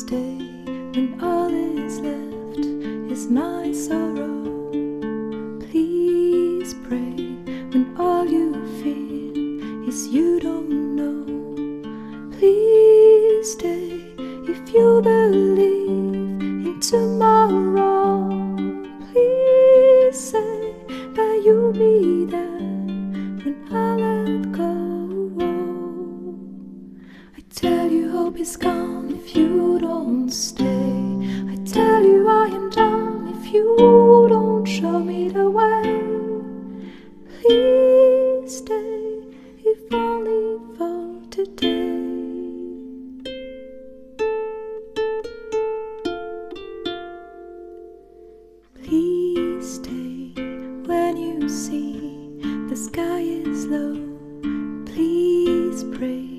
stay when all is left is my sorrow. Please pray when all you feel is you don't know. Please stay if you believe in tomorrow. Please say that you'll be there when I let go. I tell you hope is gone if you don't stay. I tell you I am done if you don't show me the way. Please stay if only for today. Please stay when you see the sky is low. Please pray